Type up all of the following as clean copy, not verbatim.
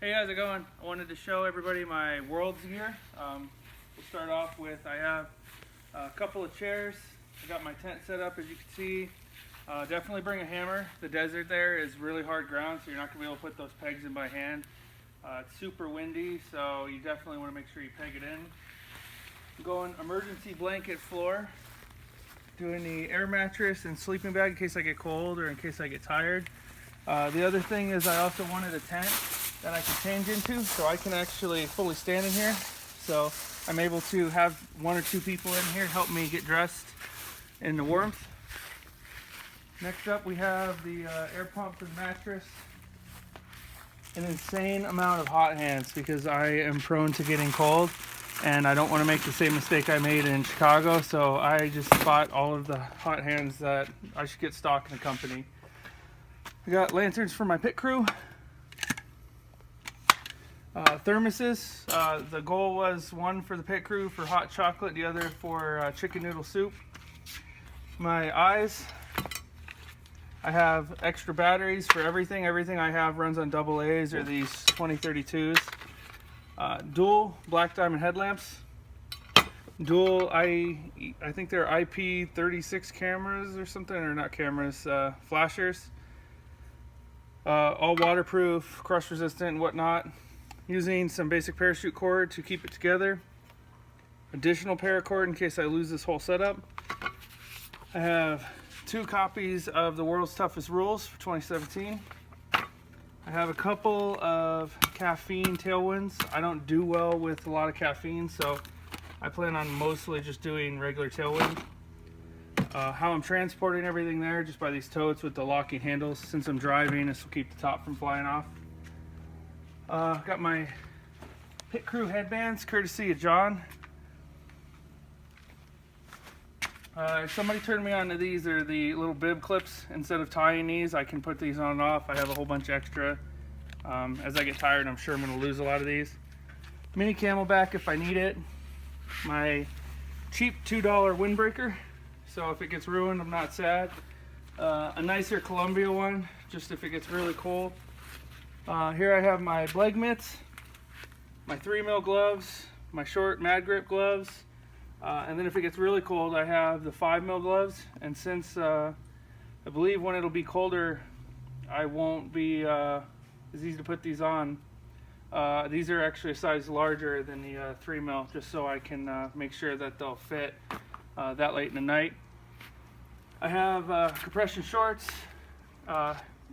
Hey, how's it going? I wanted to show everybody my Worlds gear. We'll start off with, I have a couple of chairs. I got my tent set up, as you can see. Definitely bring a hammer. The desert there is really hard ground, so you're not going to be able to put those pegs in by hand. It's super windy, so you definitely want to make sure you peg it in. I'm going emergency blanket floor. Doing the air mattress and sleeping bag in case I get cold or in case I get tired. The other thing is I also wanted a tent that I can change into, so I can actually fully stand in here. So I'm able to have one or two people in here help me get dressed in the warmth. Next up we have the air pump for the mattress. An insane amount of hot hands because I am prone to getting cold and I don't want to make the same mistake I made in Chicago, so I just bought all of the hot hands that I should get stock in the company. I got lanterns for my pit crew. Thermoses. The goal was one for the pit crew for hot chocolate, the other for chicken noodle soup. My eyes. I have extra batteries for everything. Everything I have runs on AA's or these 2032s. Dual black diamond headlamps. Dual, I think they're IP36 cameras or something, or not cameras, flashers. All waterproof, crush resistant and whatnot. Using some basic parachute cord to keep it together. Additional paracord in case I lose this whole setup. I have 2 copies of the World's Toughest Rules for 2017. I have a couple of caffeine tailwinds. I don't do well with a lot of caffeine, so I plan on mostly just doing regular tailwind. How I'm transporting everything there, just by these totes with the locking handles. Since I'm driving, this will keep the top from flying off. Got my pit crew headbands, courtesy of John. Somebody turned me on to these. They're the little bib clips. Instead of tying these, I can put these on and off. I have a whole bunch extra. As I get tired, I'm sure I'm going to lose a lot of these. Mini Camelback if I need it. My cheap $2 windbreaker, so if it gets ruined, I'm not sad. A nicer Columbia one, just if it gets really cold. Here I have my Bleg mitts, my 3mm gloves, my short Mad Grip gloves, and then if it gets really cold, I have the 5mm gloves. And since I believe when it'll be colder, I won't be as easy to put these on. These are actually a size larger than the 3mm, just so I can make sure that they'll fit that late in the night. I have compression shorts,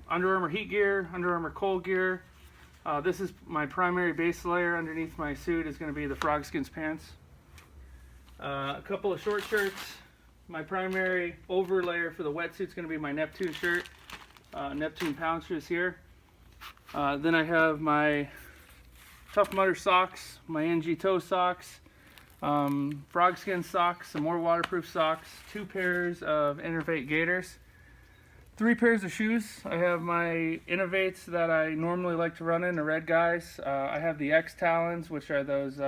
Under Armour heat gear, Under Armour cold gear. This is my primary base layer. Underneath my suit is going to be the Frogskins pants. A couple of short shirts. My primary over layer for the wetsuit is going to be my Neptune shirt. Neptune pound shoes here. Then I have my Tough Mudder socks, my NG toe socks, Frogskin socks, some more waterproof socks, 2 pairs of Innervate gaiters, 3 pairs of shoes. I have my Innovates that I normally like to run in, the red guys. I have the X Talons, which are those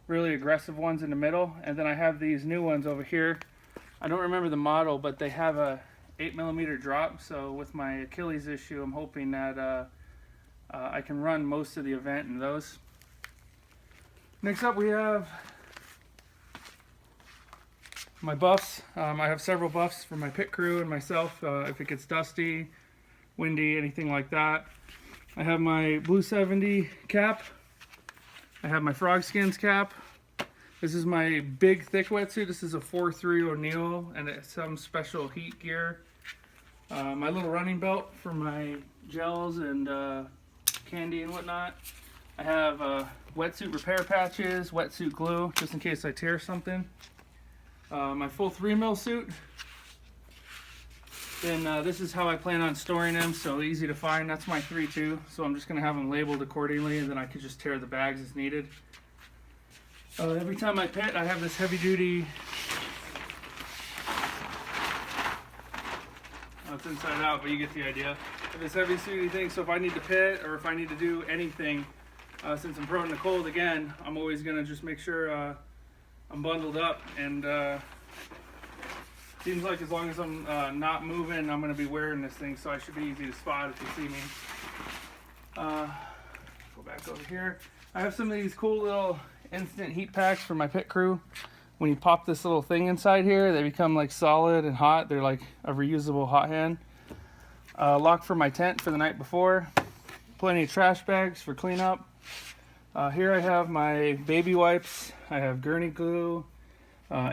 really aggressive ones in the middle, and then I have these new ones over here. I don't remember the model, but they have a 8mm drop, so with my Achilles issue, I'm hoping that I can run most of the event in those. Next up we have my buffs. I have several buffs for my pit crew and myself if it gets dusty, windy, anything like that. I have my Blue 70 cap. I have my Frogskins cap. This is my big thick wetsuit. This is a 4.3 O'Neill and it's some special heat gear. My little running belt for my gels and candy and whatnot. I have wetsuit repair patches, wetsuit glue, just in case I tear something. My full 3mm suit. Then this is how I plan on storing them, so easy to find. That's my 3.2, so I'm just going to have them labeled accordingly, and then I could just tear the bags as needed. Every time I pit, I have this heavy duty. It's inside out, but you get the idea. This heavy duty thing, so if I need to pit or if I need to do anything, since I'm prone to cold again, I'm always going to just make sure I'm bundled up, and seems like as long as I'm not moving, I'm going to be wearing this thing, so I should be easy to spot if you see me. Go back back over here. I have some of these cool little instant heat packs for my pit crew. When you pop this little thing inside here, they become like solid and hot. They're like a reusable hot hand. Lock for my tent for the night before. Plenty of trash bags for cleanup. Here I have my baby wipes. I have gurney glue,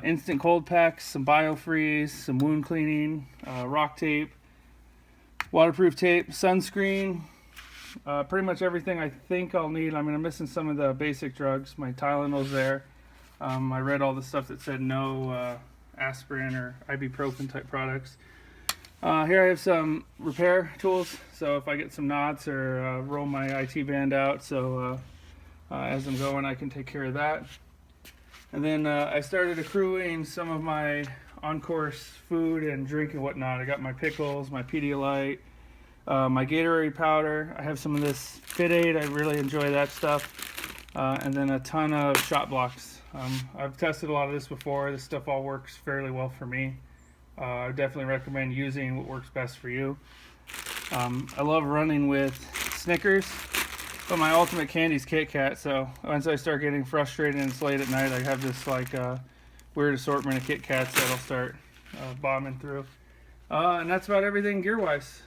instant cold packs, some biofreeze, some wound cleaning, rock tape, waterproof tape, sunscreen, pretty much everything I think I'll need. I mean, I'm missing some of the basic drugs. My Tylenol's there. I read all the stuff that said no aspirin or ibuprofen type products. Here I have some repair tools, so if I get some knots or roll my IT band out, so as I'm going I can take care of that. And then I started accruing some of my on-course food and drink and whatnot. I got my pickles, my Pedialyte, my Gatorade powder. I have some of this Fit Aid, I really enjoy that stuff. And then a ton of shot blocks. I've tested a lot of this before. This stuff all works fairly well for me. I definitely recommend using what works best for you. I love running with Snickers, but my ultimate candy is Kit Kat. So once I start getting frustrated and it's late at night, I have this like weird assortment of Kit Kats that I'll start bombing through. And that's about everything gear-wise.